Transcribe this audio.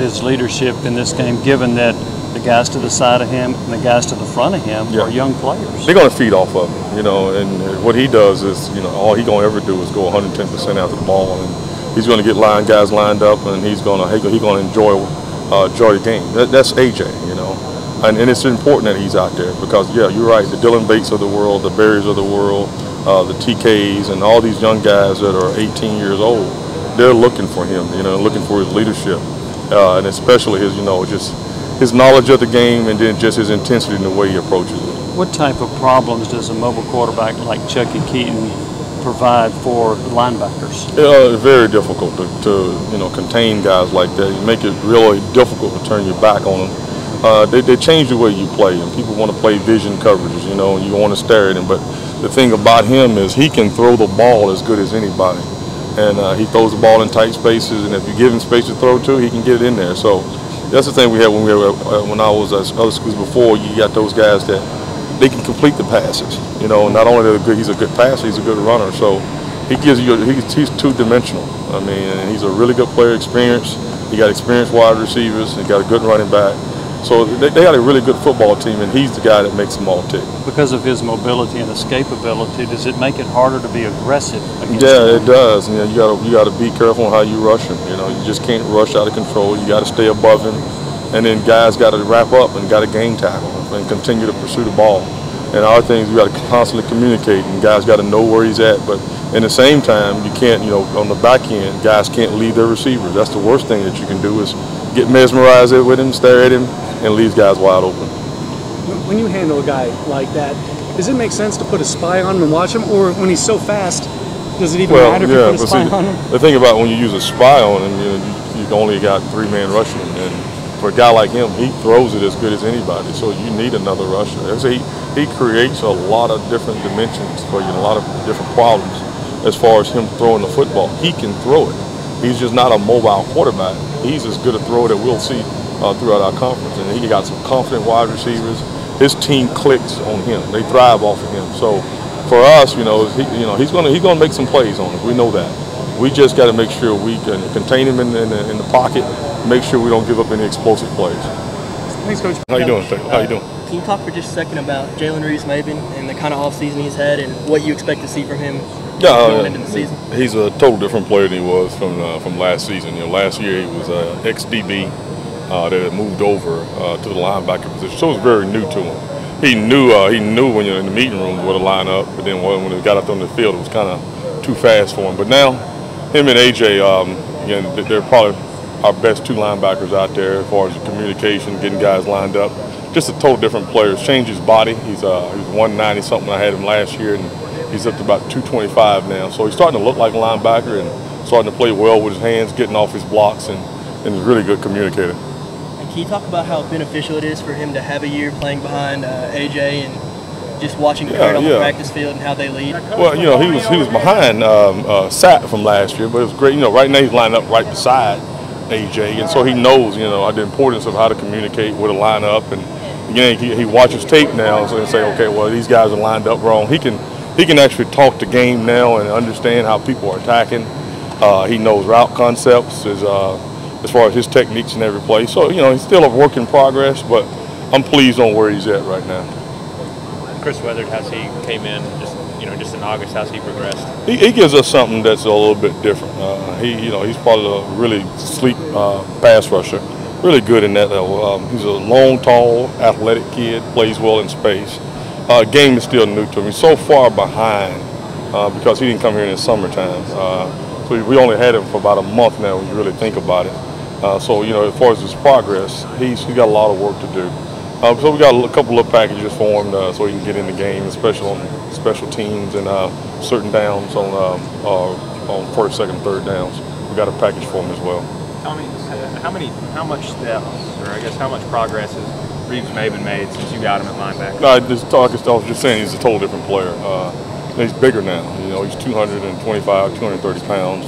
his leadership in this game, given that the guys to the side of him and the guys to the front of him are young players? They're going to feed off of him, you know, and what he does is, you know, all he's going to ever do is go 110% after the ball, and he's going to get guys lined up, and he's going to enjoy the game. That's AJ, you know, and it's important that he's out there because, yeah, you're right, the Dylan Bates of the world, the Berries of the world, the TKs, and all these young guys that are 18 years old, they're looking for him, you know, looking for his leadership, and especially his, you know, just his knowledge of the game and then just his intensity in the way he approaches it. What type of problems does a mobile quarterback like Chucky Keaton provide for the linebackers? Very difficult to you know, contain guys like that. You make it really difficult to turn your back on them. They change the way you play, and people want to play vision coverages, you know, and you want to stare at him. But the thing about him is he can throw the ball as good as anybody. And he throws the ball in tight spaces, and if you give him space to throw to, he can get it in there. So that's the thing we had when I was at other schools before. You got those guys that they can complete the passes. You know, not only are he's a good passer, he's a good runner. So he gives you he's two-dimensional. I mean, and he's a really good player, experienced. He got experienced wide receivers. He got a good running back. So they got a really good football team, and he's the guy that makes them all tick. Because of his mobility and escapability, does it make it harder to be aggressive against him? It does. You know, you got to be careful on how you rush him. You know, you just can't rush out of control. You got to stay above him, and then guys got to wrap up and got to game tackle and continue to pursue the ball. And our things, we got to constantly communicate, and guys got to know where he's at. But in the same time, you can't, you know, on the back end, guys can't leave their receivers. That's the worst thing that you can do is get mesmerized with him, stare at him, and leave guys wide open. When you handle a guy like that, does it make sense to put a spy on him and watch him, or when he's so fast, does it even matter if you put a spy on him? The thing about when you use a spy on him, you know, you've only got 3 men rushing him, and for a guy like him, he throws it as good as anybody. So you need another rusher. He creates a lot of different dimensions for you, a lot of different problems as far as him throwing the football. He can throw it. He's just not a mobile quarterback. He's as good a thrower that we'll see throughout our conference, and he got some confident wide receivers. His team clicks on him; they thrive off of him. So, for us, you know, he's gonna make some plays on us. We know that. We just got to make sure we can contain him in the pocket. Make sure we don't give up any explosive plays. Thanks, Coach. How you doing? How you doing? Can you talk for just a second about Jalen Reeves-Maybin and the kind of offseason he's had and what you expect to see from him going into the season? He's a total different player than he was from last season. You know, last year he was ex-DB. That had moved over to the linebacker position, so it was very new to him. He knew when you're in the meeting room where to line up, but then when he got up on the field, it was kind of too fast for him. But now, him and AJ, again, they're probably our best 2 linebackers out there as far as the communication, getting guys lined up. Just a total different player. He's changed his body. He was 190 something. I had him last year, and he's up to about 225 now. So he's starting to look like a linebacker and starting to play well with his hands, getting off his blocks, and he's a really good communicator. Can you talk about how beneficial it is for him to have a year playing behind AJ and just watching Kurt on the practice field and how they lead? Well, you know, he was behind Sat from last year, but it was great. You know, right now he's lined up right beside AJ, and so he knows, you know, the importance of how to communicate, where to line up, and again, he watches tape now and say, okay, well, these guys are lined up wrong. He can actually talk the game now and understand how people are attacking. He knows route concepts as far as his techniques in every play. So, you know, he's still a work in progress, but I'm pleased on where he's at right now. Chris Weathered, how's he came in just in August? How's he progressed? He gives us something that's a little bit different. He's probably a really sleek pass rusher, really good in that. He's a long, tall, athletic kid, plays well in space. Game is still new to him. He's so far behind because he didn't come here in the summertime. So we only had him for about a month now when you really think about it. So, you know, as far as his progress, he's got a lot of work to do. So we got a couple of packages for him so he can get in the game, especially on special teams and certain downs on first, second, third downs. We got a package for him as well. Tell me, how much steps, or I guess how much progress has Reeves-Maybin made since you got him at linebacker? No, I was just saying he's a total different player. He's bigger now. You know, he's 225, 230 pounds.